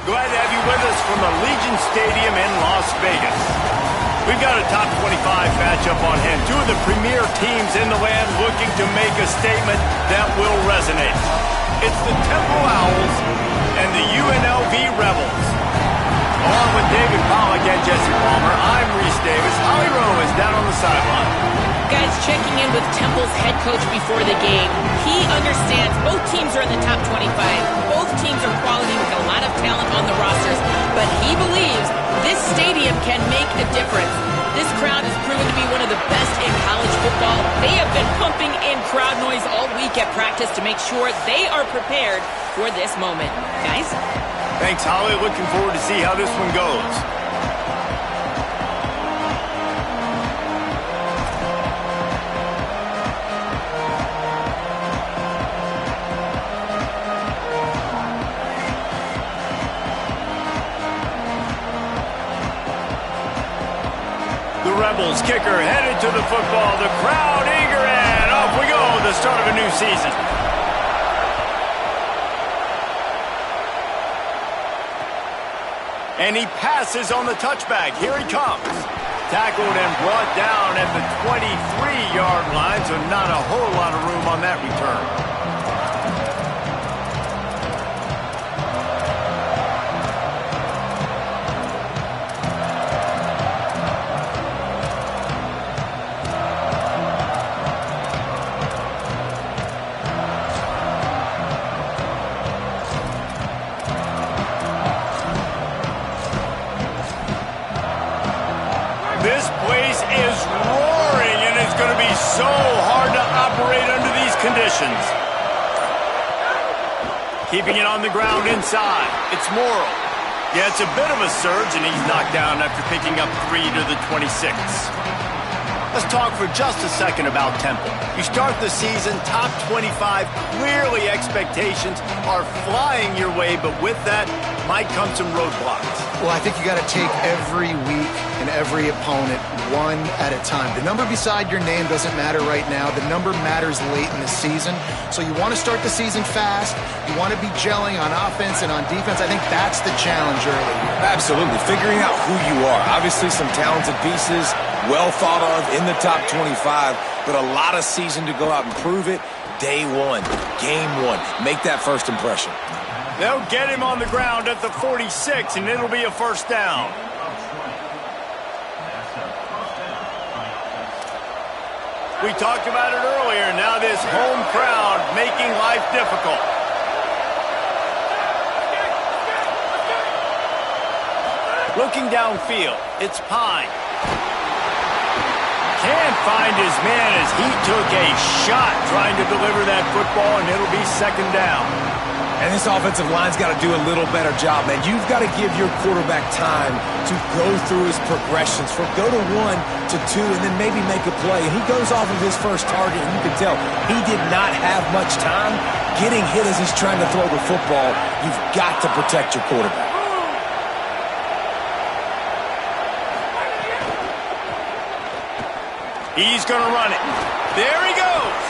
Glad to have you with us from Allegiant Stadium in Las Vegas. We've got a top 25 matchup on hand. Two of the premier teams in the land looking to make a statement that will resonate. It's the Temple Owls and the UNLV Rebels. Along with David Pollack and Jesse Palmer, I'm Reese Davis. Holly Rowe is down on the sideline. Guys, checking in with Temple's head coach before the game. He understands both teams are in the top 25. Both teams are quality with a lot of talent on the rosters. But he believes this stadium can make a difference. This crowd has proven to be one of the best in college football. They have been pumping in crowd noise all week at practice to make sure they are prepared for this moment. Guys? Thanks, Holly. Looking forward to see how this one goes. The Rebels kicker headed to the football. The crowd eager, and off we go. The start of a new season. And he passes on the touchback. Here he comes. Tackled and brought down at the 23-yard line, so not a whole lot of room on that return. This place is roaring, and it's going to be so hard to operate under these conditions. Keeping it on the ground inside. It's Morrill. Yeah, it's a bit of a surge, and he's knocked down after picking up 3 to the 26. Let's talk for just a second about Temple. You start the season top 25. Clearly expectations are flying your way, but with that might come some roadblocks. Well, I think you got to take every week and every opponent one at a time. The number beside your name doesn't matter right now. The number matters late in the season. So you want to start the season fast. You want to be gelling on offense and on defense. I think that's the challenge early. Absolutely. Figuring out who you are. Obviously some talented pieces, well thought of in the top 25, but a lot of season to go out and prove it. Day one, game one. Make that first impression. They'll get him on the ground at the 46, and it'll be a first down. We talked about it earlier. Now this home crowd making life difficult. Looking downfield, it's Pine. Can't find his man as he took a shot trying to deliver that football, and it'll be second down. And this offensive line's got to do a little better job, man. You've got to give your quarterback time to go through his progressions from go to 1 to 2 and then maybe make a play. And he goes off of his first target, and you can tell he did not have much time getting hit as he's trying to throw the football. You've got to protect your quarterback. He's going to run it. There he goes.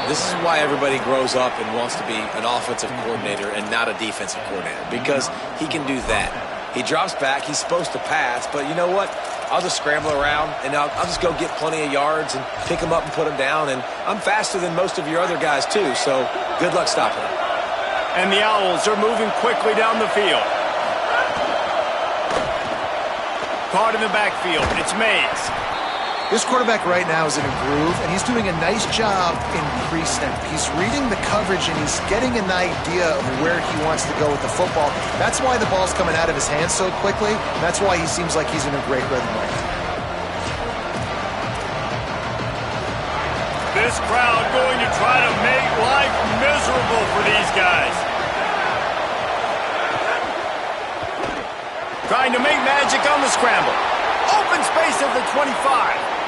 This is why everybody grows up and wants to be an offensive coordinator and not a defensive coordinator, because he can do that. He drops back. He's supposed to pass, but you know what? I'll just scramble around, and I'll just go get plenty of yards and pick them up and put them down, and I'm faster than most of your other guys, too, so good luck stopping him. And the Owls are moving quickly down the field. Caught in the backfield. It's Mays. This quarterback right now is in a groove, and he's doing a nice job in pre-snap. He's reading the coverage, and he's getting an idea of where he wants to go with the football. That's why the ball's coming out of his hands so quickly. That's why he seems like he's in a great rhythm right now. This crowd going to try to make life miserable for these guys. Trying to make magic on the scramble. Open space at the 25.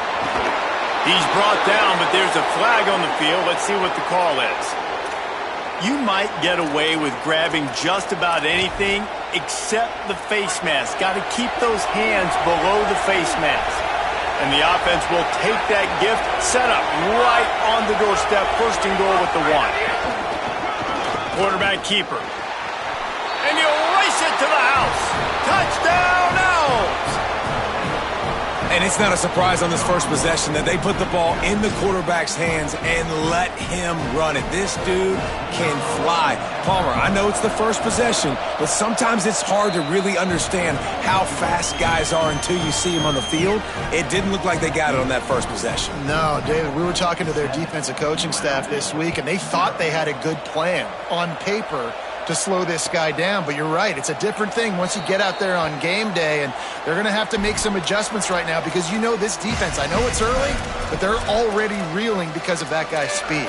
He's brought down, but there's a flag on the field. Let's see what the call is. You might get away with grabbing just about anything except the face mask. Got to keep those hands below the face mask. And the offense will take that gift, set up right on the doorstep, first and goal with the 1. Quarterback keeper. And he'll race it to the And it's not a surprise on this first possession that they put the ball in the quarterback's hands and let him run it. This dude can fly. Palmer, I know it's the first possession, but sometimes it's hard to really understand how fast guys are until you see them on the field. It didn't look like they got it on that first possession. No, David, we were talking to their defensive coaching staff this week, and they thought they had a good plan on paper to slow this guy down. But you're right, it's a different thing once you get out there on game day, and they're going to have to make some adjustments right now because you know this defense, I know it's early, but they're already reeling because of that guy's speed.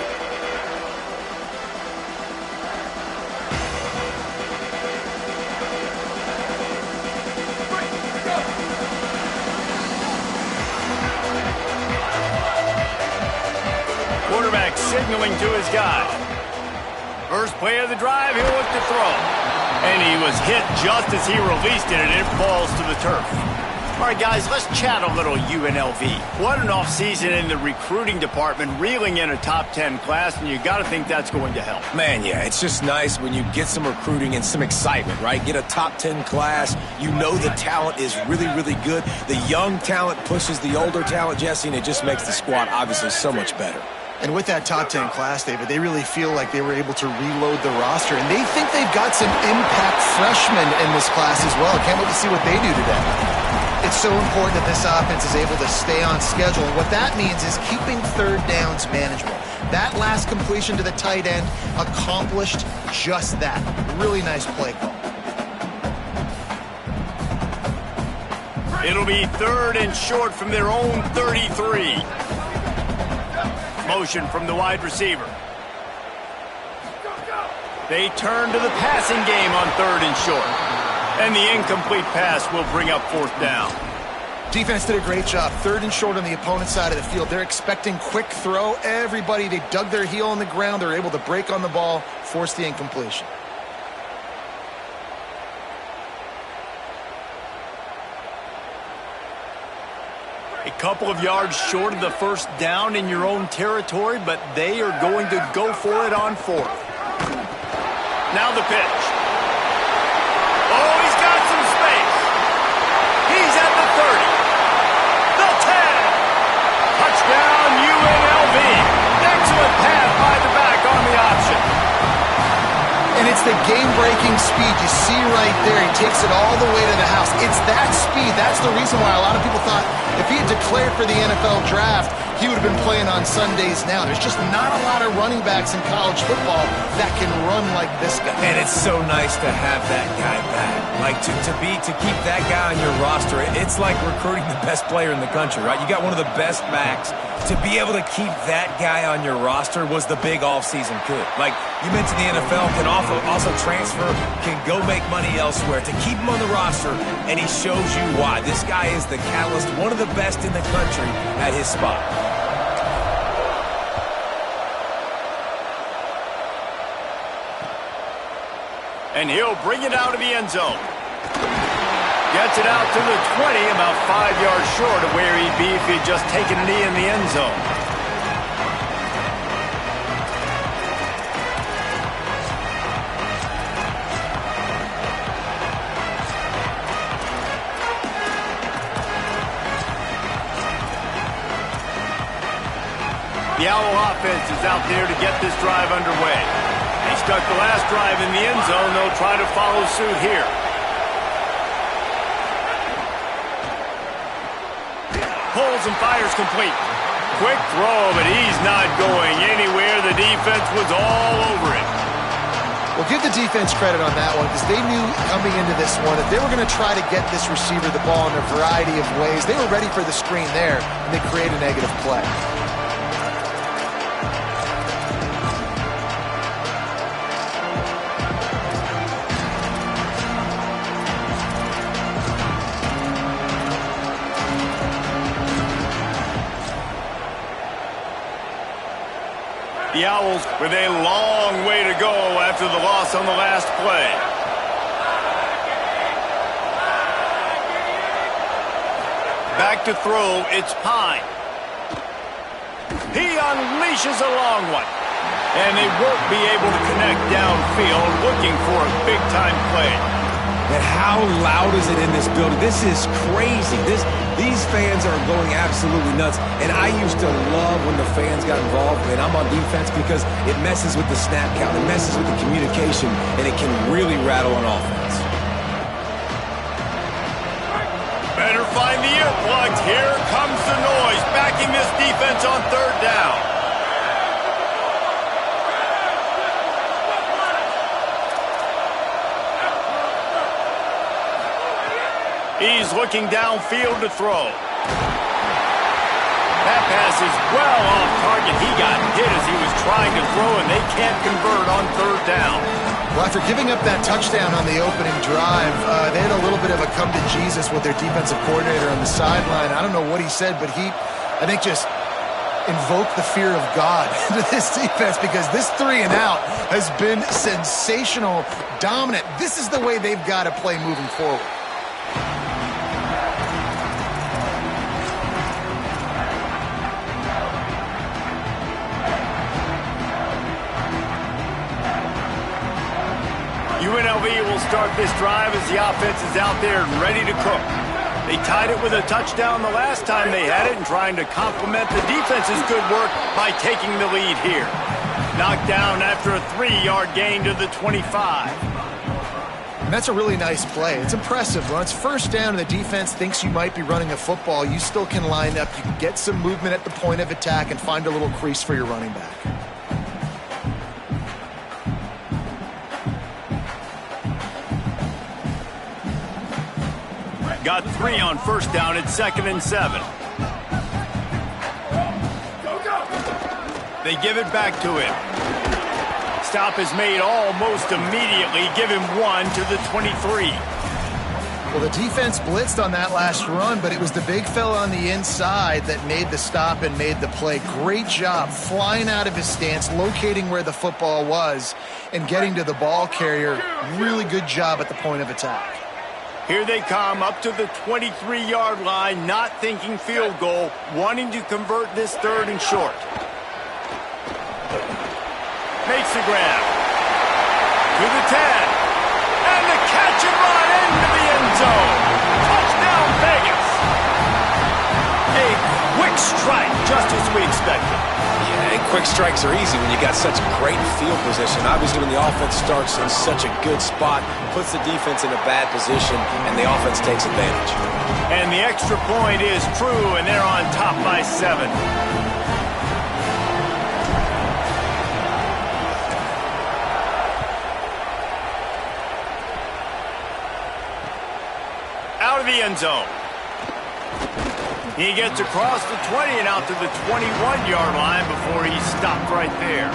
Quarterback signaling to his guy. First play of the drive, he'll look to throw. And he was hit just as he released it, and it falls to the turf. All right, guys, let's chat a little UNLV. What an offseason in the recruiting department, reeling in a top 10 class, and you got to think that's going to help. Man, yeah, it's just nice when you get some recruiting and some excitement, right? Get a top 10 class. You know the talent is really, really good. The young talent pushes the older talent, Jesse, and it just makes the squad obviously so much better. And with that top 10 class, David, they really feel like they were able to reload the roster. And they think they've got some impact freshmen in this class as well. I can't wait to see what they do today. It's so important that this offense is able to stay on schedule. And what that means is keeping third downs manageable. That last completion to the tight end accomplished just that. Really nice play call. It'll be 3rd and short from their own 33. Motion from the wide receiver. They turn to the passing game on 3rd and short. And the incomplete pass will bring up 4th down. Defense did a great job. 3rd and short on the opponent's side of the field. They're expecting quick throw. Everybody, they dug their heel on the ground. They're able to break on the ball, force the incompletion. A couple of yards short of the first down in your own territory, but they are going to go for it on 4th. Now the pitch. Oh, he's got some space. He's at the 30. The 10. Touchdown, UNLV. Excellent pass by the back on the option. And it's the game-breaking speed. You see right there, he takes it all the way to the house. It's that speed. That's the reason why a lot of people thought if he had declared for the NFL draft, he would have been playing on Sundays now. There's just not a lot of running backs in college football that can run like this guy. And it's so nice to have that guy back. Like to keep that guy on your roster, it's like recruiting the best player in the country, right? You got one of the best backs. To be able to keep that guy on your roster was the big offseason coup. Like you mentioned, the NFL can also transfer, can go make money elsewhere. To keep him on the roster, and he shows you why. This guy is the catalyst, one of the best in the country at his spot. And he'll bring it out of the end zone. Gets it out to the 20, about 5 yards short of where he'd be if he'd just taken a knee in the end zone. The Owl offense is out there to get this drive underway. They stuck the last drive in the end zone. They'll try to follow suit here. Pulls and fires complete. Quick throw, but he's not going anywhere. The defense was all over it. Well, give the defense credit on that one because they knew coming into this one that they were going to try to get this receiver the ball in a variety of ways. They were ready for the screen there, and they create a negative play. The Owls with a long way to go after the loss on the last play. Back to throw, it's Pine. He unleashes a long one. And they won't be able to connect downfield, looking for a big-time play. And how loud is it in this building? This is crazy. These fans are going absolutely nuts. And I used to love when the fans got involved, and I'm on defense, because it messes with the snap count, it messes with the communication, and it can really rattle an offense. Better find the earplugs. Here comes the noise, backing this defense on third down. He's looking downfield to throw. That pass is well off target. He got hit as he was trying to throw, and they can't convert on third down. Well, after giving up that touchdown on the opening drive, they had a little bit of a come to Jesus with their defensive coordinator on the sideline. I don't know what he said, but he, I think, just invoked the fear of God into this defense, because this 3 and out has been sensational, dominant. This is the way they've got to play moving forward. UNLV will start this drive as the offense is out there and ready to cook. They tied it with a touchdown the last time they had it, and trying to complement the defense's good work by taking the lead here. Knocked down after a 3-yard gain to the 25. And that's a really nice play. It's impressive. When it's first down and the defense thinks you might be running a football, you still can line up. You can get some movement at the point of attack and find a little crease for your running back. Got 3 on first down at 2nd and 7. They give it back to him. Stop is made almost immediately. Give him 1 to the 23. Well, the defense blitzed on that last run, but it was the big fella on the inside that made the stop and made the play. Great job flying out of his stance, locating where the football was, and getting to the ball carrier. Really good job at the point of attack. Here they come up to the 23-yard line, not thinking field goal, wanting to convert this 3rd and short. Makes the grab. To the 10. And the catch and run into the end zone. Touchdown, Vegas. A quick strike, just as we expected. Yeah, and quick strikes are easy when you got such great field position. Obviously, when the offense starts in such a good spot, puts the defense in a bad position, and the offense takes advantage. And the extra point is true, and they're on top by 7. Out of the end zone. He gets across the 20 and out to the 21-yard line before he's stopped right there.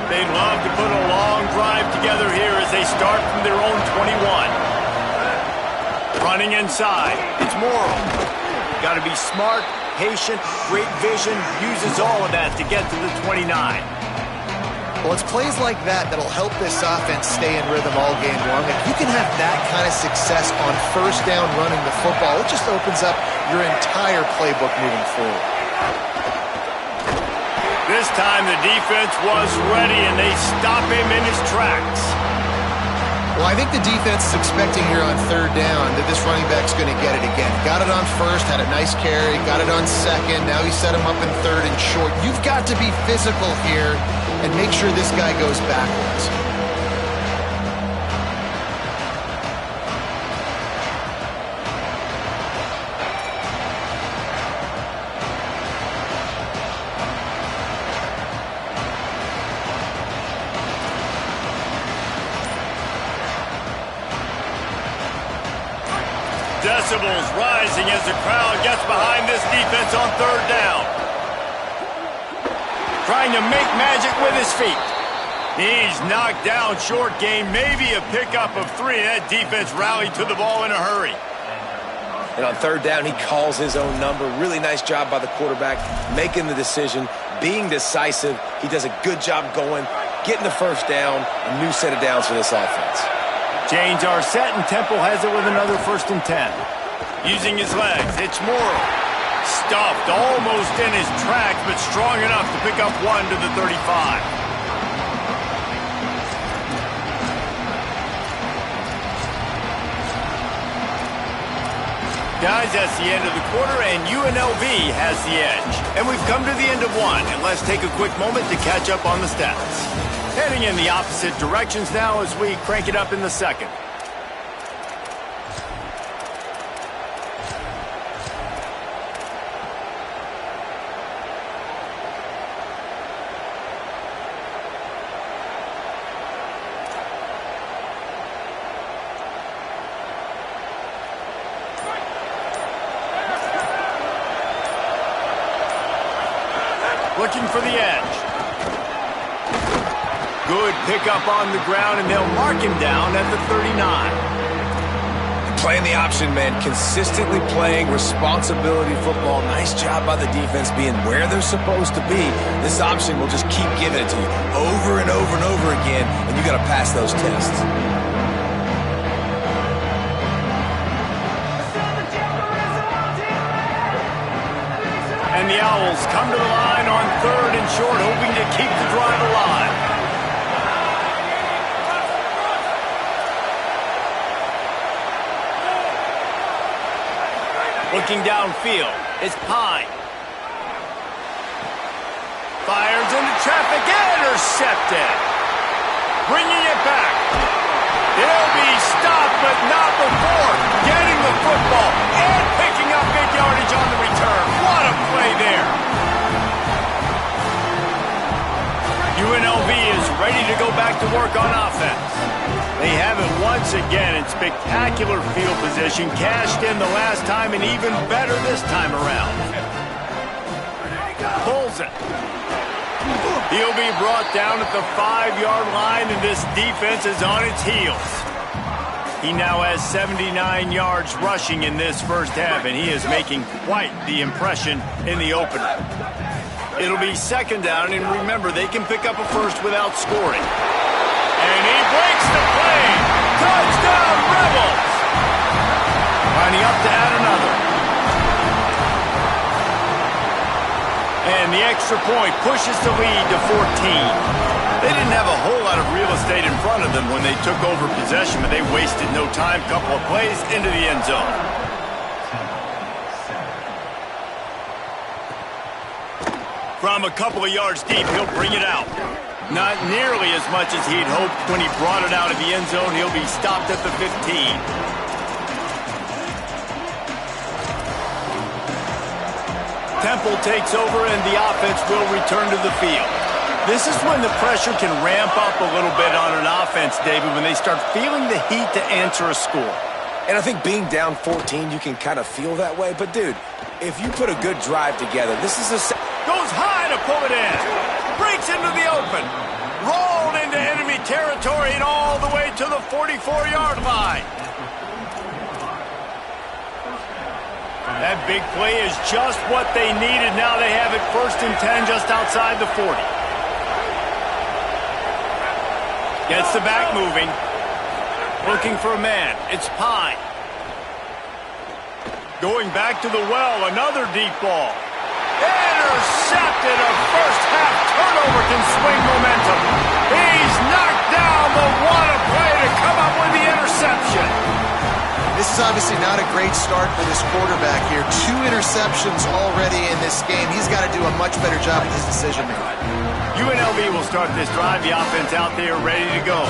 They'd love to put a long drive together here as they start from their own 21. Running inside, it's Morrow. Got to be smart, patient, great vision, uses all of that to get to the 29. Well, it's plays like that that'll help this offense stay in rhythm all game long. If you can have that kind of success on first down running the football, it just opens up your entire playbook moving forward. This time the defense was ready, and they stop him in his tracks. Well, I think the defense is expecting here on third down that this running back's going to get it again. Got it on first, had a nice carry, got it on second. Now he set him up in 3rd and short. You've got to be physical here and make sure this guy goes backwards. Decibels rising as the crowd gets behind this defense on third down. Trying to make magic with his feet. He's knocked down short game, maybe a pickup of 3. That defense rallied to the ball in a hurry. And on third down, he calls his own number. Really nice job by the quarterback, making the decision, being decisive. He does a good job going, getting the first down, a new set of downs for this offense. Chains are set, and Temple has it with another 1st and 10. Using his legs, it's Morrow. Stuffed almost in his tracks, but strong enough to pick up 1 to the 35. Guys, that's the end of the quarter, and UNLV has the edge. And we've come to the end of one, and let's take a quick moment to catch up on the stats. Heading in the opposite directions now as we crank it up in the second. Looking for the edge. Good pickup on the ground, and they'll mark him down at the 39. Playing the option, man. Consistently playing responsibility football. Nice job by the defense being where they're supposed to be. This option will just keep giving it to you over and over and over again, and you got to pass those tests. And the Owls come to the line on 3rd and short, hoping to keep the drive alive. Looking downfield, it's Pine. Fires into traffic, intercepted. Bringing it back. He'll be stopped, but not before getting the football and picking up big yardage on the return. What a play there. UNLV is ready to go back to work on offense. They have it once again in spectacular field position, cashed in the last time and even better this time around. Pulls it. He'll be brought down at the 5-yard line, and this defense is on its heels. He now has 79 yards rushing in this first half, and he is making quite the impression in the opener. It'll be 2nd down, and remember, they can pick up a first without scoring. And he breaks the play. Touchdown, Rebels! Lining up to add another. And the extra point pushes the lead to 14. They didn't have a whole lot of real estate in front of them when they took over possession, but they wasted no time. Couple of plays into the end zone. From a couple of yards deep, he'll bring it out. Not nearly as much as he'd hoped when he brought it out of the end zone. He'll be stopped at the 15. Temple takes over, and the offense will return to the field. This is when the pressure can ramp up a little bit on an offense, David, when they start feeling the heat to answer a score. And I think being down 14, you can kind of feel that way. But, dude, if you put a good drive together, this is a... Goes high to pull it in. Breaks into the open. Rolled into enemy territory and all the way to the 44-yard line. That big play is just what they needed. Now they have it 1st and 10 just outside the 40. Gets the back moving. Looking for a man. It's Pine. Going back to the well. Another deep ball. Intercepted. A first-half turnover can swing momentum. He's knocked down, but what a play to come up with the interception. This is obviously not a great start for this quarterback here. 2 interceptions already in this game. He's got to do a much better job with his decision-making. UNLV will start this drive. The offense out there ready to go.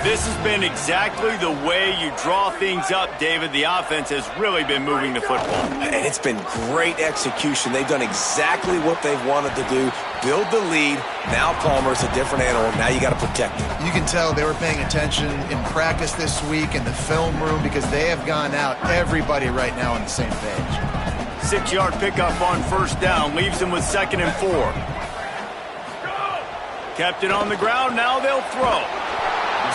This has been exactly the way you draw things up, David. The offense has really been moving the football. And it's been great execution. They've done exactly what they've wanted to do. Build the lead. Now Palmer's a different animal. Now you got to protect him. You can tell they were paying attention in practice this week in the film room because they have gone out, everybody right now on the same page. 6-yard pickup on 1st down. Leaves them with 2nd and 4. Kept it on the ground. Now they'll throw.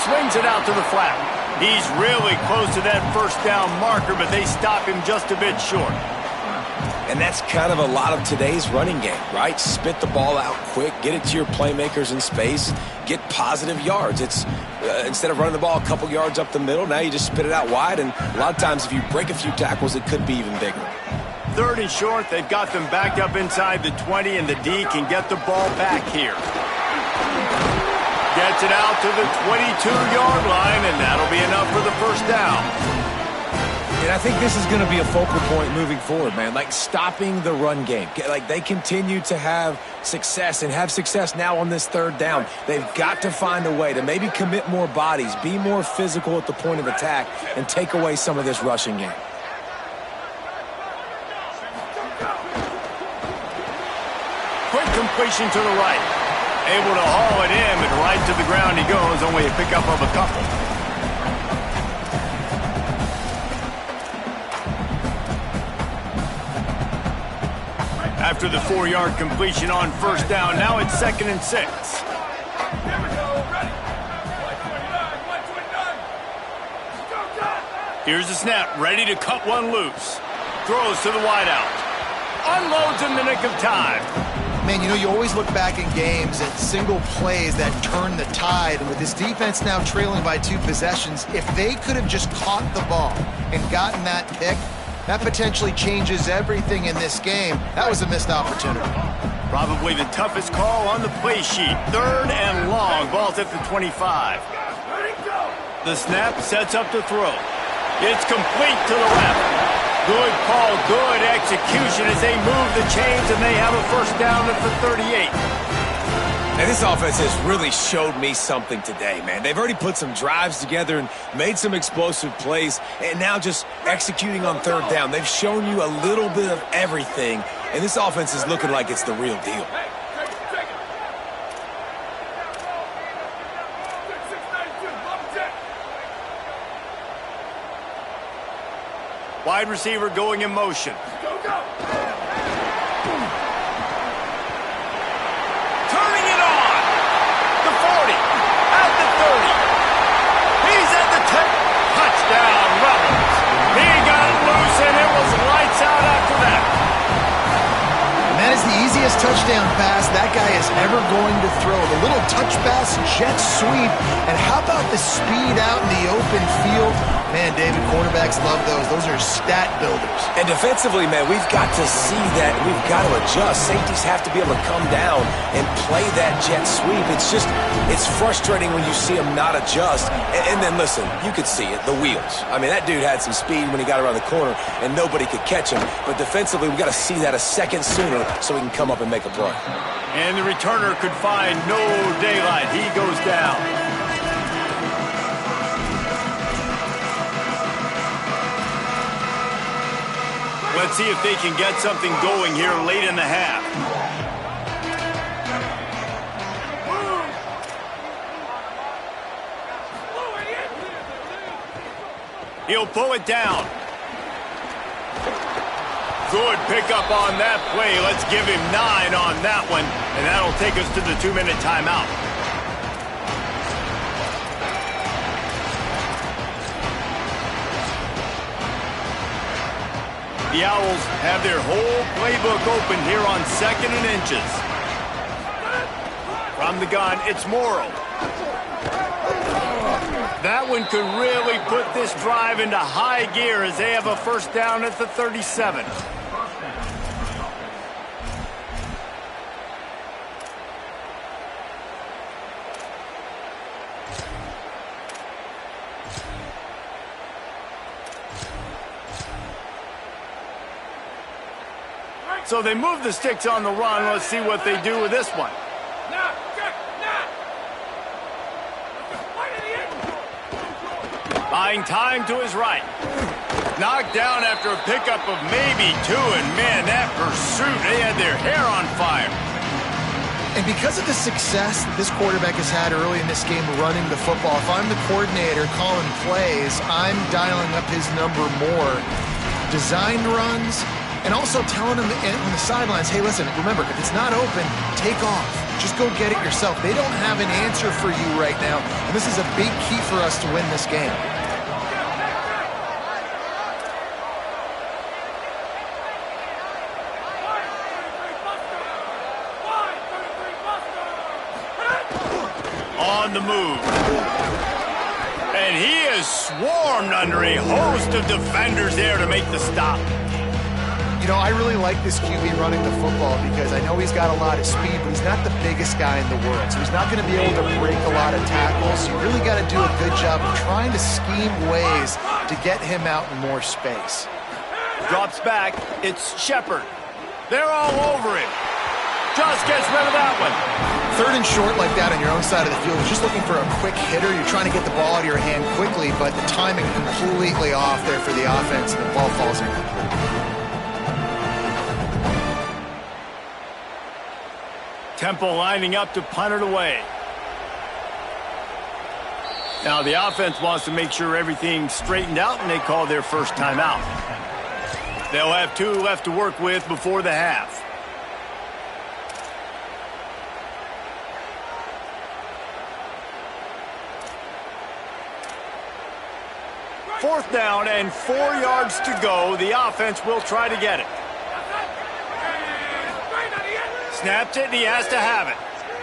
Swings it out to the flat. He's really close to that 1st down marker, but they stop him just a bit short. And that's kind of a lot of today's running game, right? Spit the ball out quick, get it to your playmakers in space, get positive yards. It's instead of running the ball a couple yards up the middle, now you just spit it out wide, and a lot of times if you break a few tackles, it could be even bigger. 3rd and short, they've got them backed up inside the 20, and the D can get the ball back here. Gets it out to the 22-yard line, and that'll be enough for the first down. And I think this is going to be a focal point moving forward, man. Like stopping the run game. Like they continue to have success and have success now on this 3rd down. They've got to find a way to maybe commit more bodies, be more physical at the point of attack, and take away some of this rushing game. Quick completion to the right. Able to haul it in, and right to the ground he goes. Only a pickup of a couple. After the 4-yard completion on first down, now it's 2nd and 6. Here's the snap, ready to cut one loose. Throws to the wideout. Unloads in the nick of time. Man, you know, you always look back in games at single plays that turn the tide. And with this defense now trailing by 2 possessions, if they could have just caught the ball and gotten that pick, that potentially changes everything in this game. That was a missed opportunity. Probably the toughest call on the play sheet. 3rd and long. Ball's at the 25. The snap sets up the throw. It's complete to the left. Good call, good execution as they move the chains, and they have a first down at the 38. And this offense has really showed me something today, man. They've already put some drives together and made some explosive plays, and now just executing on 3rd down. They've shown you a little bit of everything, and this offense is looking like it's the real deal. Wide receiver going in motion. Turning it on. The 40. At the 30. He's at the 10. Touchdown, Rebels. He got it loose, and it was lights out after that. And that is the easiest touchdown pass that guy is ever going to throw. The little touch pass, jet sweep, and how about the speed out in the open field? Man, David, quarterbacks love those. Those are stat builders. And defensively, man, we've got to see that. We've got to adjust. Safeties have to be able to come down and play that jet sweep. It's frustrating when you see them not adjust. And then, listen, you could see it, the wheels. I mean, that dude had some speed when he got around the corner, and nobody could catch him. But defensively, we've got to see that a second sooner so we can come up and make a play. And the returner could find no daylight. He goes down. Let's see if they can get something going here late in the half. He'll pull it down. Good pickup on that play. Let's give him 9 on that one, and that'll take us to the 2-minute timeout. The Owls have their whole playbook open here on 2nd and inches. From the gun, it's Morrow. That one could really put this drive into high gear as they have a first down at the 37. So they move the sticks on the run. Let's see what they do with this one. Buying time to his right. Knocked down after a pickup of maybe 2, and man, that pursuit, they had their hair on fire. And because of the success this quarterback has had early in this game running the football, if I'm the coordinator calling plays, I'm dialing up his number more. Designed runs, and also telling them on the sidelines, hey, listen, remember, if it's not open, take off. Just go get it yourself. They don't have an answer for you right now, and this is a big key for us to win this game. on the move. And he is swarmed under a host of defenders there to make the stop. You know, I really like this QB running the football because I know he's got a lot of speed, but he's not the biggest guy in the world. So he's not going to be able to break a lot of tackles. You really got to do a good job of trying to scheme ways to get him out in more space. Drops back. It's Shepard. They're all over him. Just gets rid of that one. 3rd and short like that on your own side of the field, you're just looking for a quick hitter. You're trying to get the ball out of your hand quickly, but the timing completely off there for the offense, and the ball falls incomplete. Temple lining up to punt it away. Now the offense wants to make sure everything's straightened out, and they call their first timeout. They'll have 2 left to work with before the half. Fourth down and 4 yards to go. The offense will try to get it. Snapped it, and he has to have it.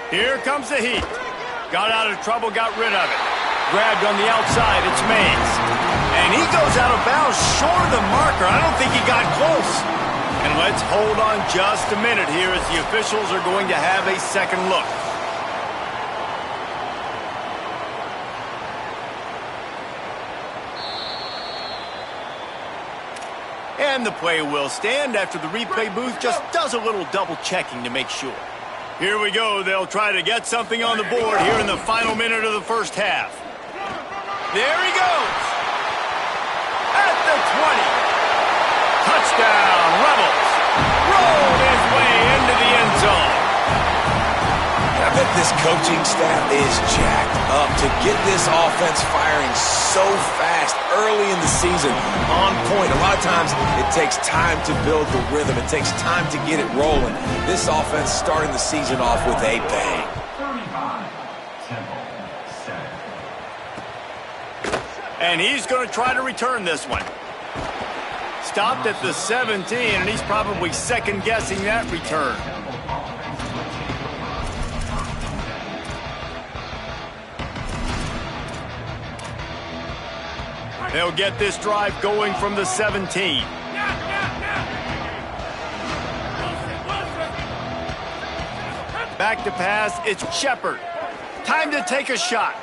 Here comes the heat. Got out of trouble, got rid of it. Grabbed on the outside, it's Mays. And he goes out of bounds short of the marker. I don't think he got close. And let's hold on just a minute here as the officials are going to have a second look. And the play will stand after the replay booth just does a little double checking to make sure. Here we go. They'll try to get something on the board here in the final minute of the first half. There he goes. At the 20. Touchdown, Rebels. Rolled his way into the end zone. I bet this coaching staff is jacked up to get this offense firing so fast early in the season, on point. A lot of times it takes time to build the rhythm. It takes time to get it rolling. This offense starting the season off with a bang. And he's going to try to return this one. Stopped at the 17, and he's probably second-guessing that return. They'll get this drive going from the 17. Back to pass, it's Shepard. Time to take a shot.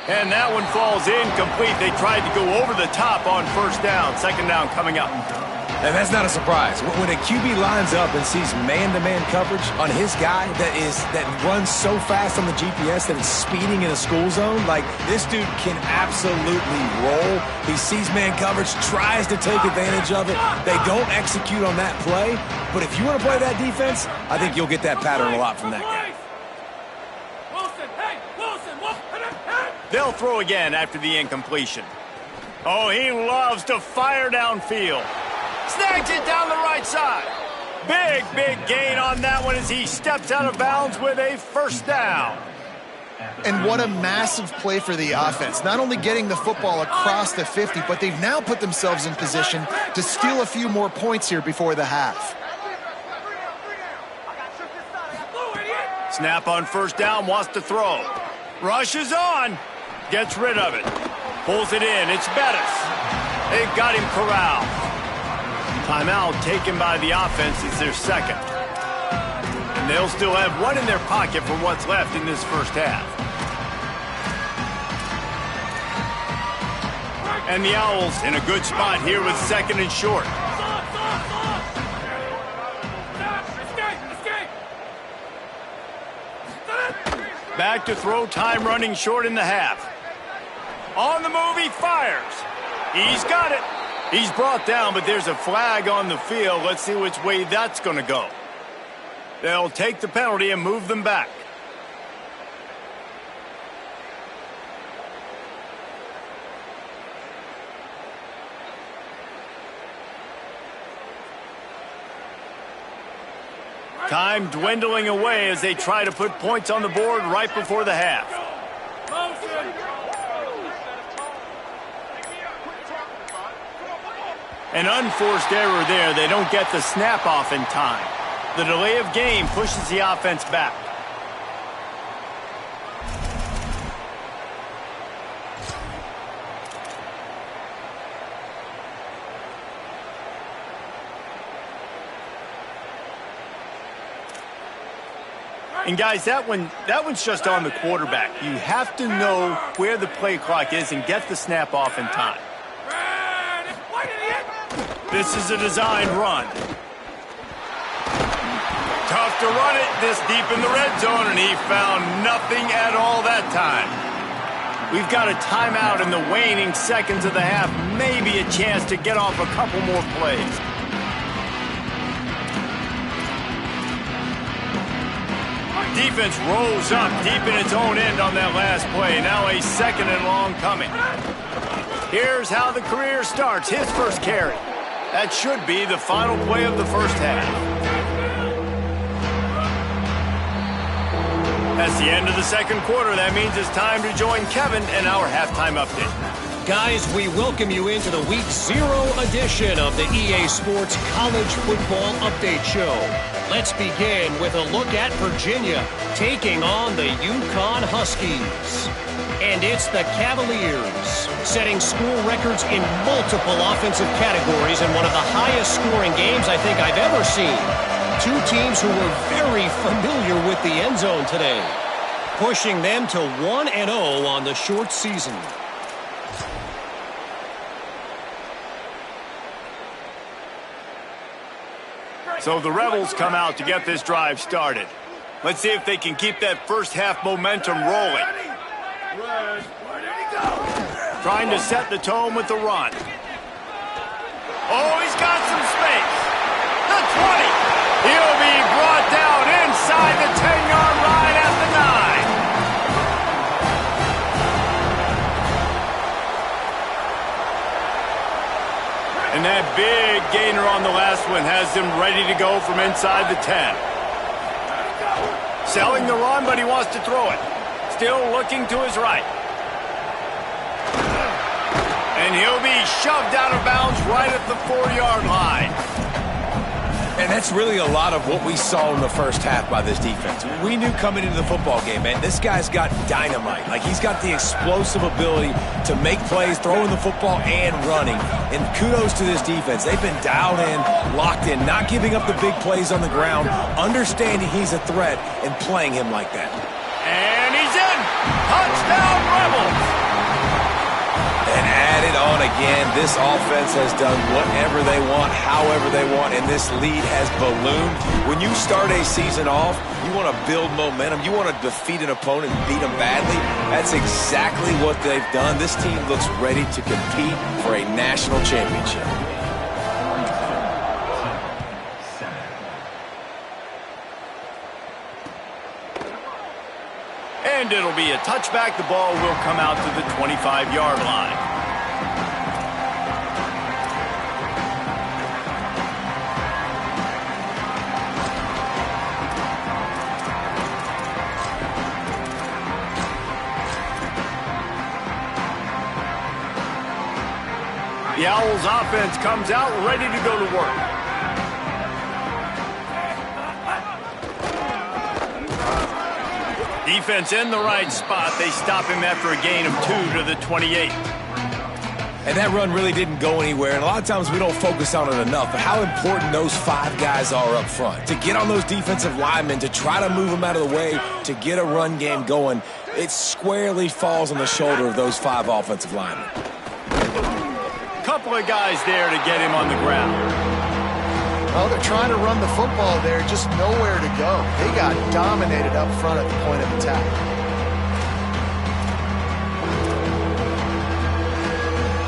And that one falls incomplete. They tried to go over the top on first down. Second down coming up. And that's not a surprise. When a QB lines up and sees man-to-man coverage on his guy that runs so fast on the GPS that it's speeding in a school zone, like this dude can absolutely roll. He sees man coverage, tries to take advantage of it. They don't execute on that play. But if you want to play that defense, I think you'll get that pattern a lot from that guy. They'll throw again after the incompletion. Oh, he loves to fire downfield. Snags it down the right side. Big gain on that one as he steps out of bounds with a first down. And what a massive play for the offense. Not only getting the football across the 50, but they've now put themselves in position to steal a few more points here before the half. Snap on first down, wants to throw. Rushes on. Gets rid of it. Pulls it in. It's Bettis. They've got him corralled. Timeout taken by the offense is their second. And they'll still have one in their pocket for what's left in this first half. And the Owls in a good spot here with second and short. Back to throw, time running short in the half. On the move, he fires. He's got it. He's brought down, but there's a flag on the field. Let's see which way that's going to go. They'll take the penalty and move them back. Time dwindling away as they try to put points on the board right before the half. An unforced error there. They don't get the snap off in time. The delay of game pushes the offense back. And guys, that one's just on the quarterback. You have to know where the play clock is and get the snap off in time. This is a designed run. Tough to run it this deep in the red zone, and he found nothing at all that time. We've got a timeout in the waning seconds of the half. Maybe a chance to get off a couple more plays. Defense rolls up deep in its own end on that last play. Now a 2nd and long coming. Here's how the career starts. His first carry. That should be the final play of the first half. That's the end of the second quarter. That means it's time to join Kevin in our halftime update. Guys, we welcome you into the Week 0 edition of the EA Sports College Football Update Show. Let's begin with a look at Virginia taking on the Ncaa Huskies. And it's the Cavaliers, setting school records in multiple offensive categories in one of the highest scoring games I think I've ever seen. Two teams who were very familiar with the end zone today, pushing them to 1-0 on the short season. So the Rebels come out to get this drive started. Let's see if they can keep that first half momentum rolling. Trying to set the tone with the run. Oh, he's got some space. The 20. He'll be brought down inside the 10-yard line at the 9. And that big gainer on the last one has him ready to go from inside the 10. Selling the run, but he wants to throw it. Still looking to his right. And he'll be shoved out of bounds right at the 4-yard line. And that's really a lot of what we saw in the first half by this defense. We knew coming into the football game, man, this guy's got dynamite. Like, he's got the explosive ability to make plays, throwing the football and running. And kudos to this defense. They've been dialed in, locked in, not giving up the big plays on the ground, understanding he's a threat, and playing him like that. And he's in. Touchdown, Rebels. And add it on again. This offense has done whatever they want, however they want, and this lead has ballooned. When you start a season off, you want to build momentum. You want to defeat an opponent and beat them badly. That's exactly what they've done. This team looks ready to compete for a national championship. And it'll be a touchback. The ball will come out to the 25-yard line. The Owls offense comes out ready to go to work. Defense in the right spot. They stop him after a gain of 2 to the 28. And that run really didn't go anywhere. And a lot of times we don't focus on it enough. But how important those 5 guys are up front. To get on those defensive linemen, to try to move them out of the way, to get a run game going, it squarely falls on the shoulder of those 5 offensive linemen. Couple of guys there to get him on the ground. Well, they're trying to run the football there, just nowhere to go. They got dominated up front at the point of attack.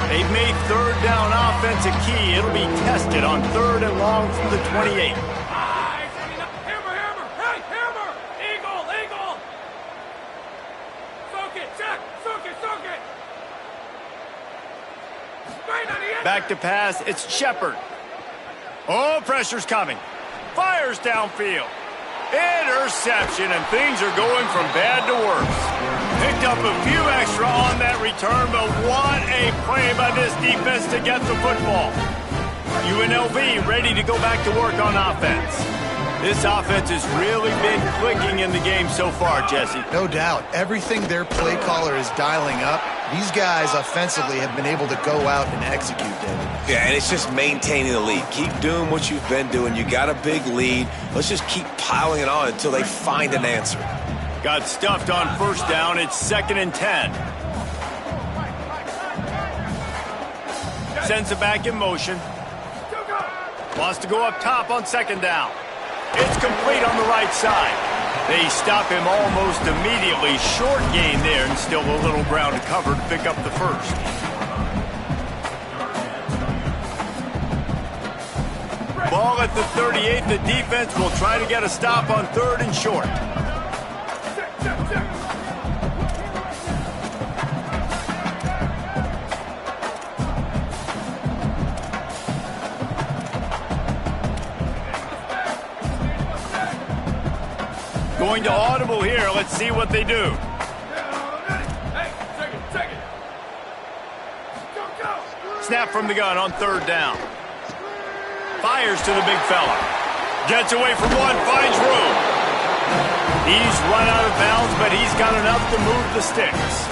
They've made third down offense a key. It'll be tested on 3rd and long from the 28. Hammer! Hey, hammer! Eagle! Soak it, Jack! Soak it! Straight on the end! Back to pass. It's Shepard. Oh, pressure's coming. Fires downfield. Interception, and things are going from bad to worse. Picked up a few extra on that return, but what a play by this defense to get the football. UNLV ready to go back to work on offense. This offense has really been clicking in the game so far, Jesse. No doubt. Everything their play caller is dialing up These guys offensively have been able to go out and execute, David. Yeah, and it's just maintaining the lead. Keep doing what you've been doing. You got a big lead. Let's just keep piling it on until they find an answer. Got stuffed on first down. It's 2nd and 10. Sends it back in motion. Wants to go up top on 2nd down. It's complete on the right side. They stop him almost immediately. Short gain there, and still a little ground to cover to pick up the first. Ball at the 38. The defense will try to get a stop on 3rd and short. Going to audible here. Let's see what they do. Snap from the gun on 3rd down. Fires to the big fella. Gets away from one, finds room. He's run out of bounds, but he's got enough to move the sticks.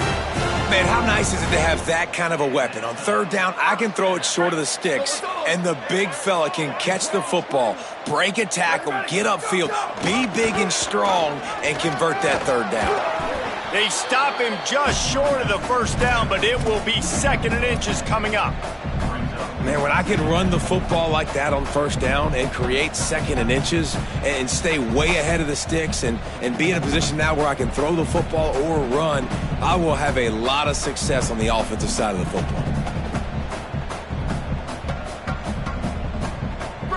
Man, how nice is it to have that kind of a weapon? On 3rd down, I can throw it short of the sticks, and the big fella can catch the football, break a tackle, get upfield, be big and strong, and convert that 3rd down. They stop him just short of the 1st down, but it will be 2nd and inches coming up. Man, when I can run the football like that on 1st down and create 2nd and inches and stay way ahead of the sticks and be in a position now where I can throw the football or run, I will have a lot of success on the offensive side of the football.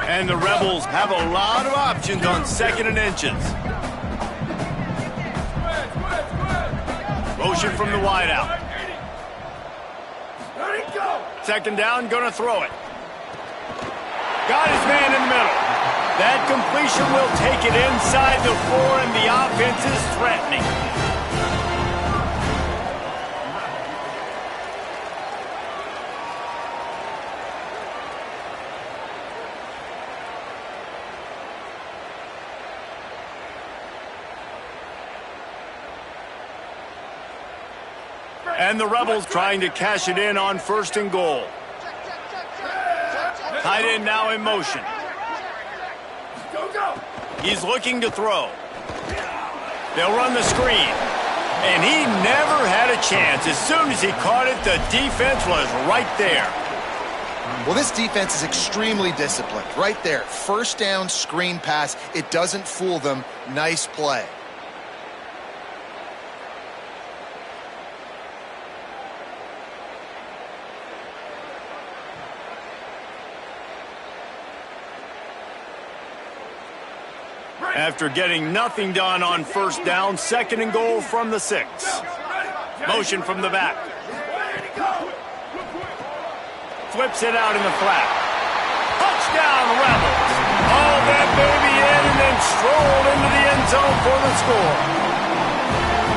And the Rebels have a lot of options on 2nd and inches. Motion from the wideout. 2nd down, gonna throw it. Got his man in the middle. That completion will take it inside the 4, and the offense is threatening. And the Rebels trying to cash it in on 1st and goal. Tight end now in motion. He's looking to throw. They'll run the screen. And he never had a chance. As soon as he caught it, the defense was right there. Well, this defense is extremely disciplined. Right there, 1st down, screen pass. It doesn't fool them. Nice play. After getting nothing done on 1st down, 2nd and goal from the 6. Motion from the back. Flips it out in the flat. Touchdown, Rebels. Hauled that baby in and then strolled into the end zone for the score.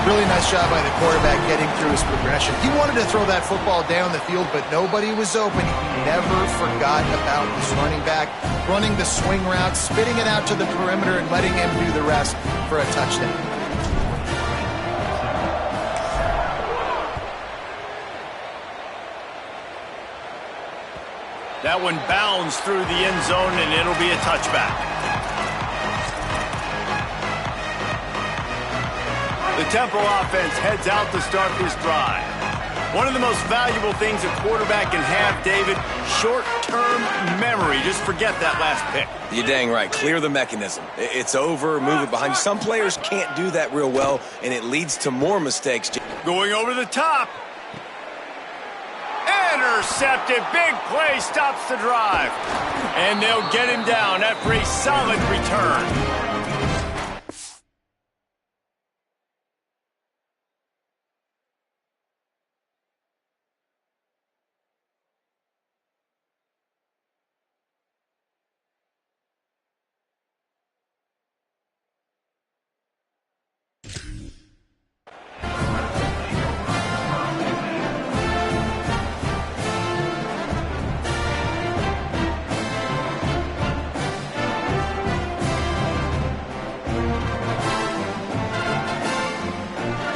Really nice job by the quarterback getting through his progression. He wanted to throw that football down the field, but nobody was open. He never forgot about his running back, running the swing route, spitting it out to the perimeter, and letting him do the rest for a touchdown. That one bounds through the end zone, and it'll be a touchback. The Temple offense heads out to start this drive. One of the most valuable things a quarterback can have, David, short-term memory. Just forget that last pick. You're dang right. Clear the mechanism. It's over, move it behind you. Some players can't do that real well, and it leads to more mistakes. Going over the top. Intercepted. Big play stops the drive. And they'll get him down after a solid return.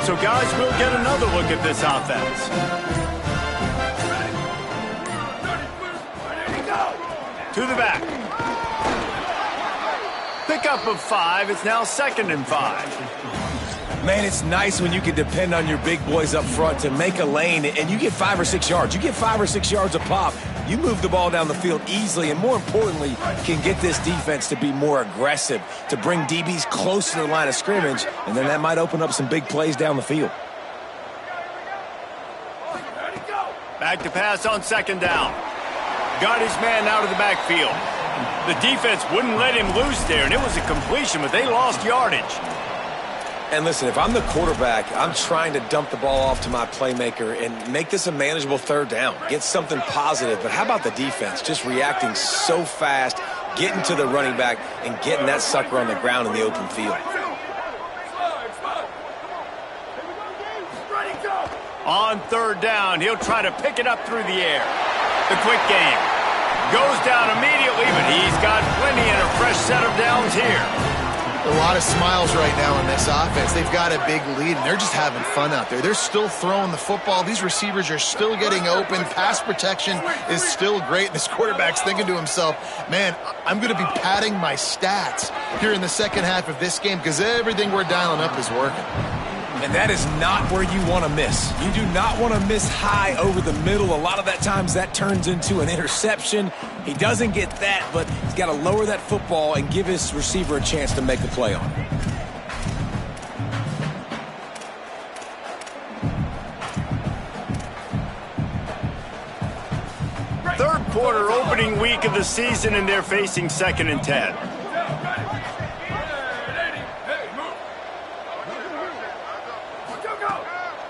So, guys, we'll get another look at this offense. To the back. Pickup of 5. It's now 2nd and 5. Man, it's nice when you can depend on your big boys up front to make a lane, and you get 5 or 6 yards. You get 5 or 6 yards a pop. You move the ball down the field easily, and more importantly, can get this defense to be more aggressive, to bring DBs close to the line of scrimmage, and then that might open up some big plays down the field. Back to pass on 2nd down. Got his man out of the backfield. The defense wouldn't let him loose there, and it was a completion, but they lost yardage. And listen, if I'm the quarterback, I'm trying to dump the ball off to my playmaker and make this a manageable 3rd down. Get something positive. But how about the defense? Just reacting so fast, getting to the running back, and getting that sucker on the ground in the open field. On 3rd down, he'll try to pick it up through the air. The quick game. Goes down immediately, but he's got plenty and a fresh set of downs here. A lot of smiles right now in this offense. They've got a big lead, and they're just having fun out there. They're still throwing the football. These receivers are still getting open. Pass protection is still great. This quarterback's thinking to himself, man, I'm going to be padding my stats here in the second half of this game because everything we're dialing up is working. And that is not where you want to miss. You do not want to miss high over the middle. A lot of that times that turns into an interception. He doesn't get that, but he's got to lower that football and give his receiver a chance to make a play on it. Third quarter, opening week of the season, and they're facing 2nd and 10.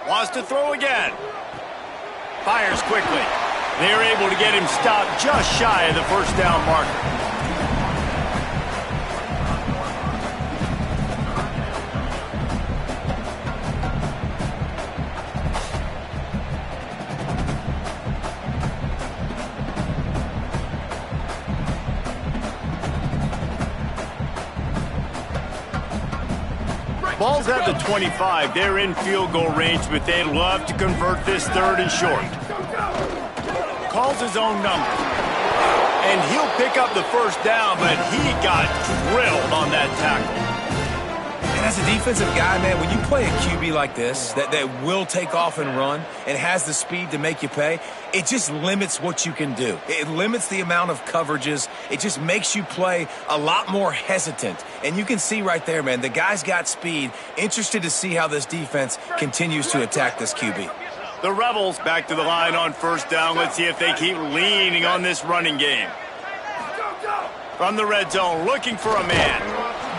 Wants to throw again. Fires quickly. They're able to get him stopped just shy of the 1st down marker. Ball's at the 25. They're in field goal range, but they'd love to convert this 3rd and short. Calls his own number. And he'll pick up the 1st down, but he got drilled on that tackle. And as a defensive guy, man, when you play a QB like this that will take off and run and has the speed to make you pay, it just limits what you can do. It limits the amount of coverages. It just makes you play a lot more hesitant. And you can see right there, man, the guy's got speed. Interested to see how this defense continues to attack this QB. The Rebels back to the line on 1st down. Let's see if they keep leaning on this running game. From the red zone, looking for a man.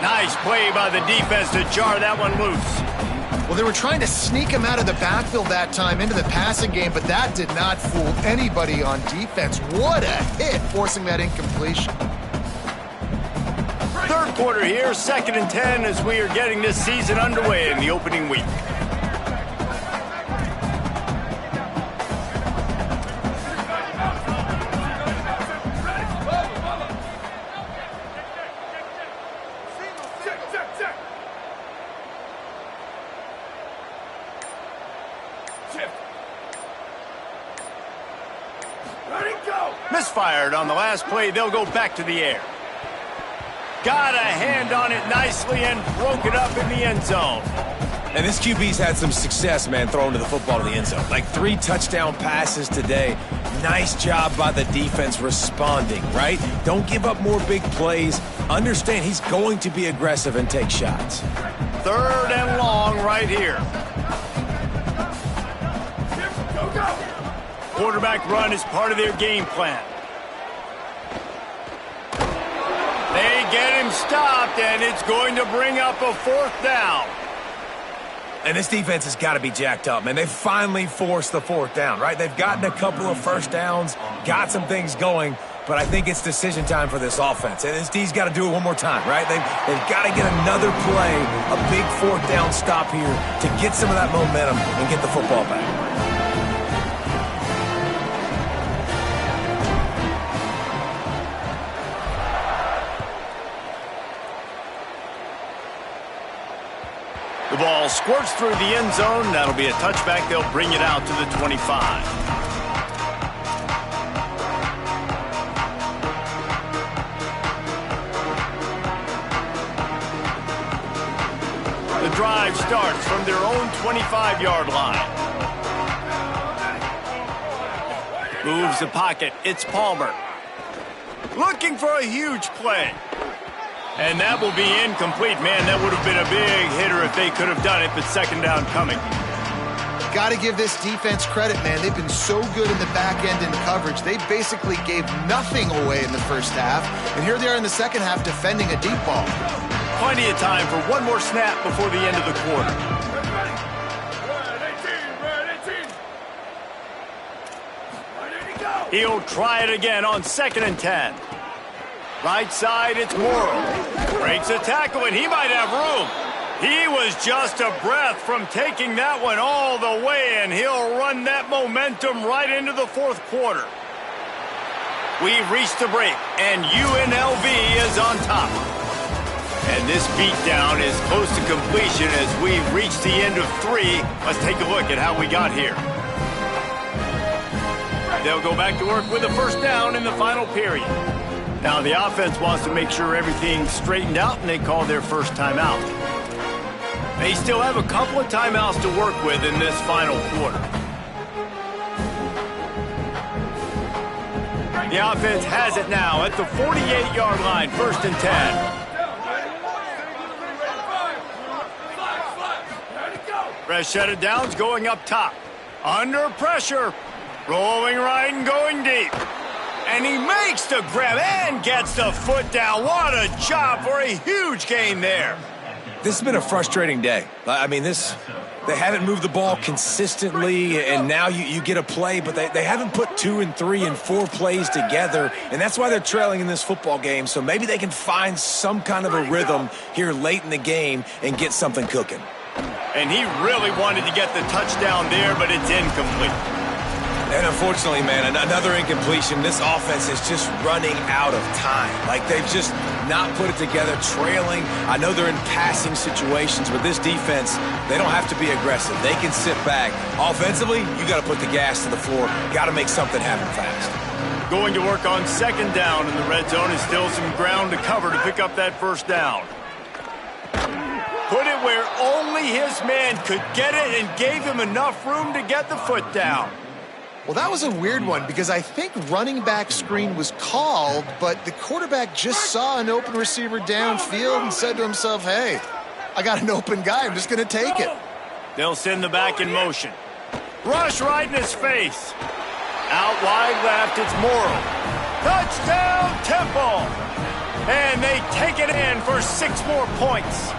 Nice play by the defense to jar that one loose. Well, they were trying to sneak him out of the backfield that time into the passing game, but that did not fool anybody on defense. What a hit, forcing that incompletion. 3rd quarter here, 2nd and 10 as we are getting this season underway in the opening week. Misfired on the last play. They'll go back to the air. Got a hand on it nicely and broke it up in the end zone. And this QB's had some success, man, throwing to the football to the end zone. Like 3 touchdown passes today. Nice job by the defense responding, right? Don't give up more big plays. Understand he's going to be aggressive and take shots. 3rd and long right here. Quarterback run is part of their game plan. They get him stopped, and it's going to bring up a 4th down. And this defense has got to be jacked up, man. They've finally forced the 4th down, right? They've gotten a couple of 1st downs, got some things going, but I think it's decision time for this offense. And this D's got to do it one more time, right? They've got to get another play, a big 4th down stop here to get some of that momentum and get the football back. The ball squirts through the end zone. That'll be a touchback. They'll bring it out to the 25. The drive starts from their own 25-yard line. Moves the pocket. It's Palmer. Looking for a huge play. And that will be incomplete. Man, that would have been a big hitter if they could have done it, but second down coming. Got to give this defense credit, man. They've been so good in the back end in coverage. They basically gave nothing away in the first half. And here they are in the second half defending a deep ball. Plenty of time for one more snap before the end of the quarter. He'll try it again on 2nd and 10. Right side, it's Morrow. Breaks a tackle, and he might have room. He was just a breath from taking that one all the way, and he'll run that momentum right into the fourth quarter. We've reached the break, and UNLV is on top. And this beatdown is close to completion as we've reached the end of 3. Let's take a look at how we got here. They'll go back to work with a first down in the final period. Now, the offense wants to make sure everything's straightened out, and they call their first timeout. They still have a couple of timeouts to work with in this final quarter. The offense has it now at the 48-yard line, 1st and 10. Freshetta Downs going up top. Under pressure. Rolling right and going deep. And he makes the grab and gets the foot down. What a job for a huge gain there. This has been a frustrating day. I mean, they haven't moved the ball consistently, and now you get a play, but they haven't put 2 and 3 and 4 plays together, and that's why they're trailing in this football game. So maybe they can find some kind of a rhythm here late in the game and get something cooking. And he really wanted to get the touchdown there, but it's incomplete. And unfortunately, man, another incompletion. This offense is just running out of time. Like, they've just not put it together, trailing. I know they're in passing situations, but this defense, they don't have to be aggressive. They can sit back. Offensively, you got to put the gas to the floor. Got to make something happen fast. Going to work on 2nd down in the red zone is still some ground to cover to pick up that first down. Put it where only his man could get it and gave him enough room to get the foot down. Well, that was a weird one because I think running back screen was called, but the quarterback just saw an open receiver downfield and said to himself, hey, I got an open guy. I'm just going to take it. They'll send the back in motion. Rush right in his face. Out wide left, it's Morrow. Touchdown, Temple. And they take it in for 6 more points.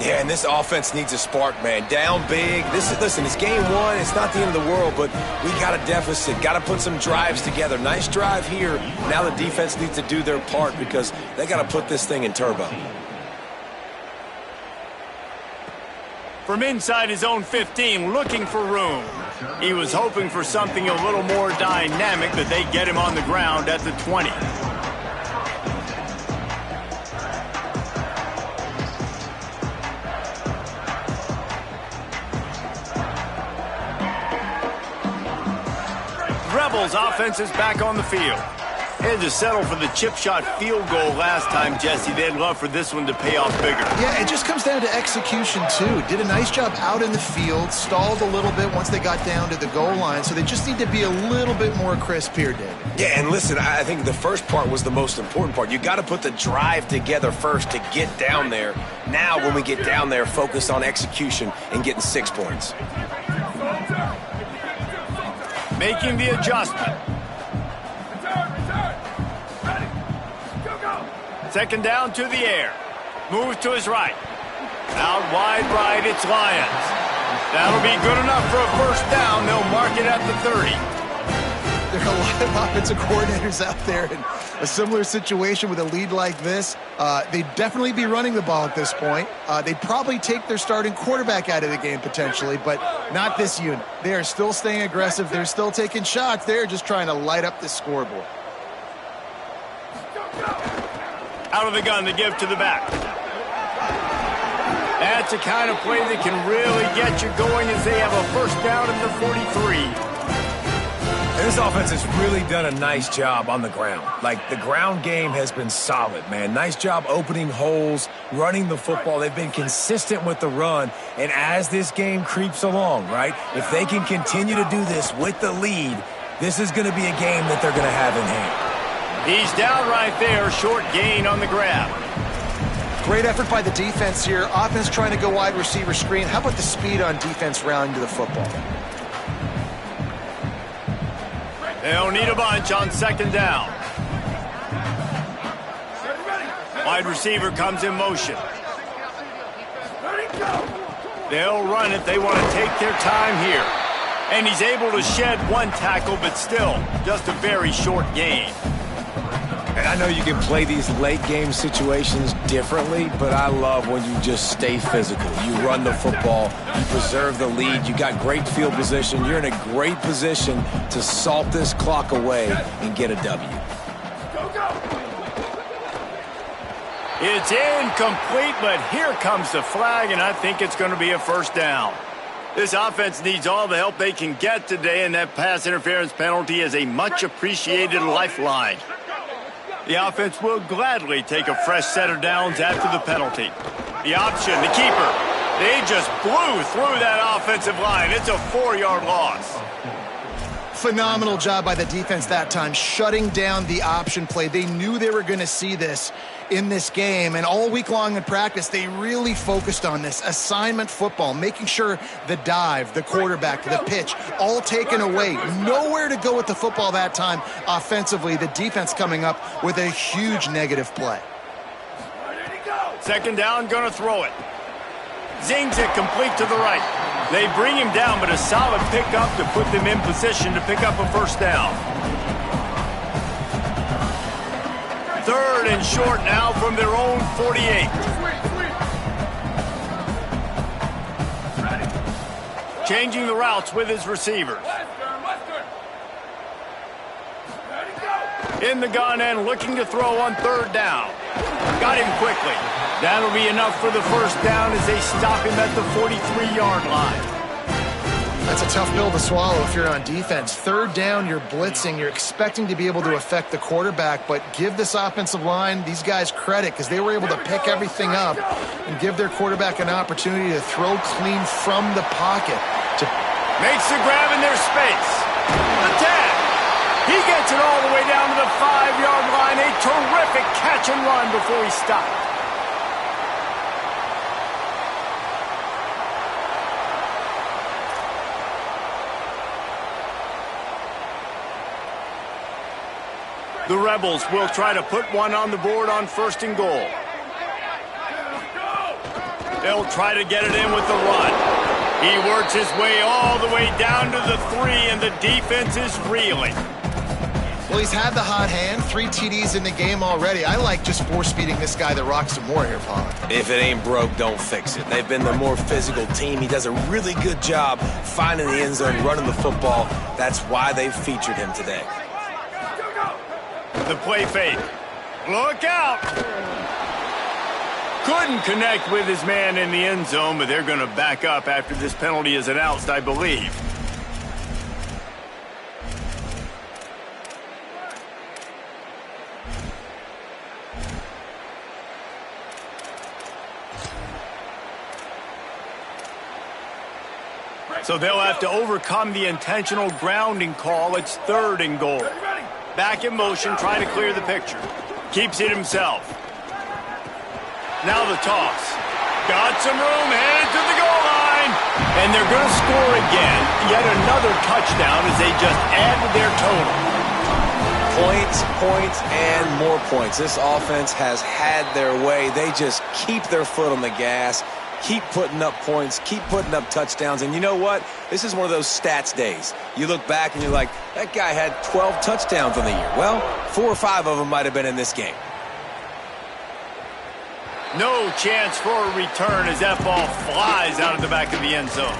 Yeah, and this offense needs a spark, man. Down big. Listen, it's game 1. It's not the end of the world, but we got a deficit. Got to put some drives together. Nice drive here. Now the defense needs to do their part because they got to put this thing in turbo. From inside his own 15, looking for room. He was hoping for something a little more dynamic, but they get him on the ground at the 20. Rebels offense is back on the field. Had to settle for the chip shot field goal last time, Jesse. They'd love for this one to pay off bigger. Yeah, it just comes down to execution, too. Did a nice job out in the field, stalled a little bit once they got down to the goal line, so they just need to be a little bit more crisp here, David. Yeah, and listen, I think the first part was the most important part. You got to put the drive together first to get down there. Now, when we get down there, focus on execution and getting 6 points. Making the adjustment. 2nd down to the air. Moves to his right. Out wide right, it's Lyons. That'll be good enough for a first down. They'll mark it at the 30. There are a lot of offensive coordinators out there in a similar situation with a lead like this. They'd definitely be running the ball at this point. They'd probably take their starting quarterback out of the game potentially, but not this unit. They are still staying aggressive. They're still taking shots. They're just trying to light up the scoreboard. Out of the gun to give to the back. That's the kind of play that can really get you going as they have a first down at the 43. And this offense has really done a nice job on the ground. Like, the ground game has been solid, man. Nice job opening holes, running the football. They've been consistent with the run. And as this game creeps along, right, if they can continue to do this with the lead, this is going to be a game that they're going to have in hand. He's down right there, short gain on the grab. Great effort by the defense here. Offense trying to go wide receiver screen. How about the speed on defense rounding to the football? They'll need a bunch on second down. Wide receiver comes in motion. They'll run it. They want to take their time here. And he's able to shed one tackle, but still just a very short gain. And I know you can play these late game situations differently, but I love when you just stay physical. You run the football, you preserve the lead, you got great field position, you're in a great position to salt this clock away and get a W. It's incomplete, but here comes the flag, and I think it's going to be a first down. This offense needs all the help they can get today, and that pass interference penalty is a much-appreciated lifeline. The offense will gladly take a fresh set of downs after the penalty. The option, the keeper. They just blew through that offensive line. It's a 4-yard loss. Phenomenal job by the defense that time, shutting down the option play. They knew they were going to see this in this game, and all week long in practice, they really focused on this assignment football, making sure the dive, the quarterback, the pitch, all taken away. Nowhere to go with the football that time offensively. The defense coming up with a huge negative play. Second down, going to throw it. Zings it complete to the right. They bring him down, but a solid pickup to put them in position to pick up a first down. Third and short now from their own 48. Changing the routes with his receivers. In the gun and looking to throw on third down. Got him quickly. That'll be enough for the first down as they stop him at the 43-yard line. That's a tough pill to swallow if you're on defense. Third down, you're blitzing. You're expecting to be able to affect the quarterback, but give this offensive line, these guys, credit because they were able to pick everything up and give their quarterback an opportunity to throw clean from the pocket. Makes the grab in their space. The tag. He gets it all the way down to the 5-yard line. A terrific catch and run before he stopped. The Rebels will try to put one on the board on first and goal. They'll try to get it in with the run. He works his way all the way down to the 3, and the defense is reeling. Well, he's had the hot hand, 3 TDs in the game already. I like just force-feeding this guy the rock some more here, Paul. If it ain't broke, don't fix it. They've been the more physical team. He does a really good job finding the end zone, running the football. That's why they've featured him today. The play fake. Look out! Couldn't connect with his man in the end zone, but they're going to back up after this penalty is announced, I believe. So they'll have to overcome the intentional grounding call. It's third and goal. Back in motion, trying to clear the picture. Keeps it himself. Now the toss. Got some room, headed to the goal line. And they're going to score again. Yet another touchdown as they just add to their total. Points, points, and more points. This offense has had their way. They just keep their foot on the gas, keep putting up points, keep putting up touchdowns. And you know what? This is one of those stats days. You look back and you're like, that guy had 12 touchdowns on the year. Well, 4 or 5 of them might have been in this game. No chance for a return as that ball flies out of the back of the end zone.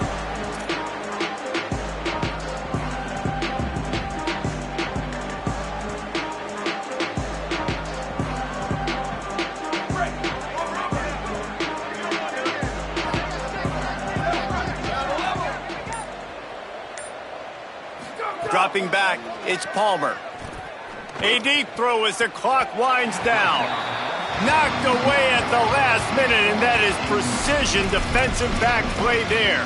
Dropping back, it's Palmer. A deep throw as the clock winds down. Knocked away at the last minute, and that is precision defensive back play there.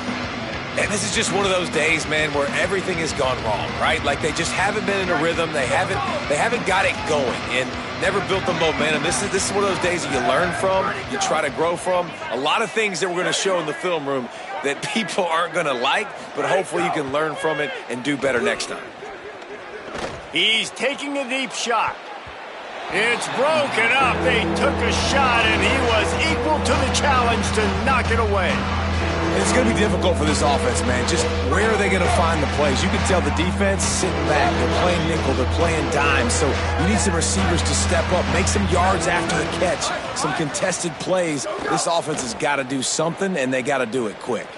And this is just one of those days, man, where everything has gone wrong, right? Like they just haven't been in a rhythm. They haven't got it going and never built the momentum. This is one of those days that you learn from, you try to grow from. A lot of things that we're going to show in the film room that people aren't going to like, but hopefully you can learn from it and do better next time. He's taking a deep shot. It's broken up. They took a shot, and he was equal to the challenge to knock it away. It's going to be difficult for this offense, man. Just where are they going to find the plays? You can tell the defense sitting back. They're playing nickel. They're playing dime. So you need some receivers to step up, make some yards after the catch, some contested plays. This offense has got to do something, and they got to do it quick.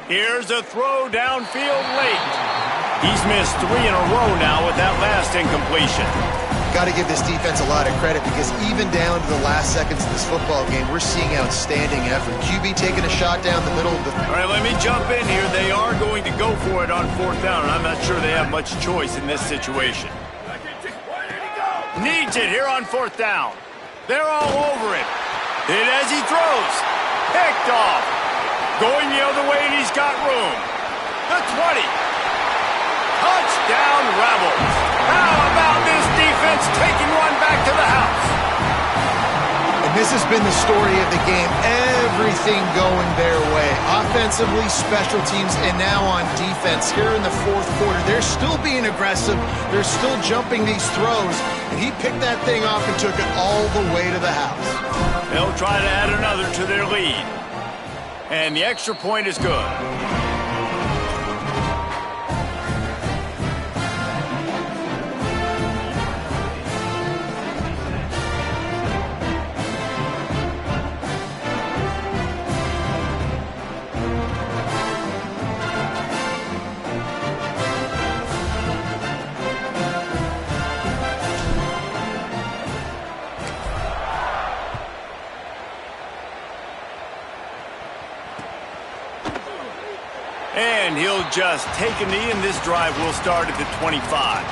Here's a throw downfield late. He's missed 3 in a row now with that last incompletion. Got to give this defense a lot of credit because even down to the last seconds of this football game, we're seeing outstanding effort. QB taking a shot down the middle of the... All right, let me jump in here. They are going to go for it on 4th down, and I'm not sure they have much choice in this situation. Needs it here on 4th down. They're all over it. Hit as he throws. Picked off. Going the other way, and he's got room. The 20. Touchdown, Rebels. How about this defense taking one back to the house? And this has been the story of the game. Everything going their way. Offensively, special teams, and now on defense. Here in the 4th quarter, they're still being aggressive. They're still jumping these throws. And he picked that thing off and took it all the way to the house. They'll try to add another to their lead. And the extra point is good. And he'll just take a knee, and this drive will start at the 25.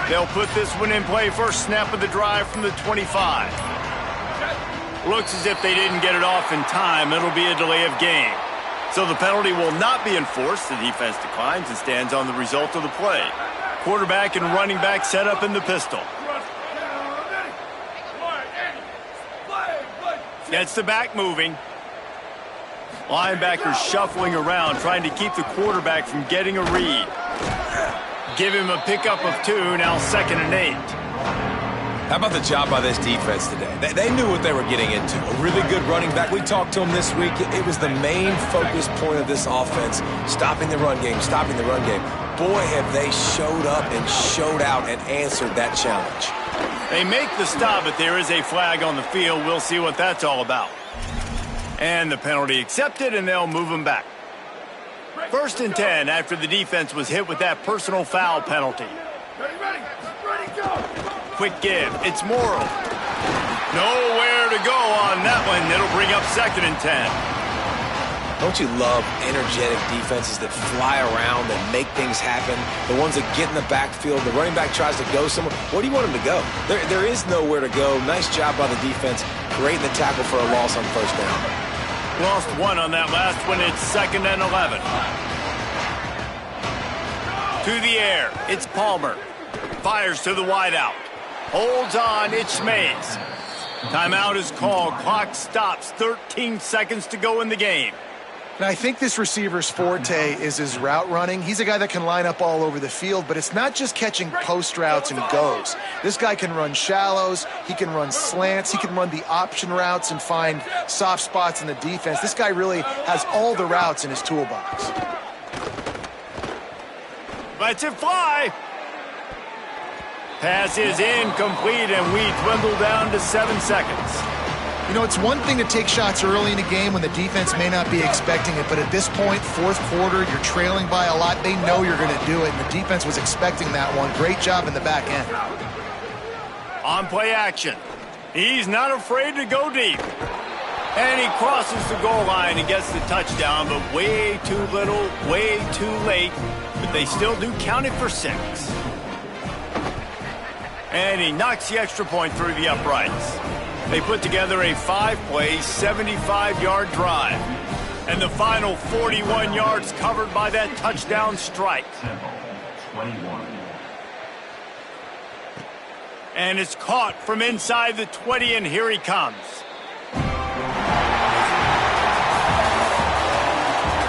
They'll put this one in play first snap of the drive from the 25. Looks as if they didn't get it off in time. It'll be a delay of game. So the penalty will not be enforced. The defense declines and stands on the result of the play. Quarterback and running back set up in the pistol. Gets the back moving. Linebackers shuffling around, trying to keep the quarterback from getting a read. Give him a pickup of 2, now 2nd and 8. How about the job by this defense today? They knew what they were getting into. A really good running back. We talked to him this week. It was the main focus point of this offense, stopping the run game, stopping the run game. Boy, have they showed up and showed out and answered that challenge. They make the stop, but there is a flag on the field. We'll see what that's all about. And the penalty accepted, and they'll move him back. 1st and 10 after the defense was hit with that personal foul penalty. Quick give. It's Morrow. Nowhere to go on that one. It'll bring up 2nd and 10. Don't you love energetic defenses that fly around and make things happen? The ones that get in the backfield, the running back tries to go somewhere. Where do you want him to go? There is nowhere to go. Nice job by the defense. Creating the tackle for a loss on 1st down. Lost 1 on that last one. It's 2nd and 11. To the air. It's Palmer. Fires to the wideout. Holds on. It's Mays. Timeout is called. Clock stops. 13 seconds to go in the game. And I think this receiver's forte is his route running. He's a guy that can line up all over the field, but it's not just catching post routes and goes. This guy can run shallows. He can run slants. He can run the option routes and find soft spots in the defense. This guy really has all the routes in his toolbox. Lets it fly. Pass is incomplete, and we dwindle down to 7 seconds. You know, it's one thing to take shots early in a game when the defense may not be expecting it, but at this point, fourth quarter, you're trailing by a lot. They know you're going to do it, and the defense was expecting that one. Great job in the back end. On play action. He's not afraid to go deep. And he crosses the goal line and gets the touchdown, but way too little, way too late. But they still do count it for 6. And he knocks the extra point through the uprights. They put together a 5-play, 75-yard drive. And the final 41 yards covered by that touchdown strike. And it's caught from inside the 20, and here he comes.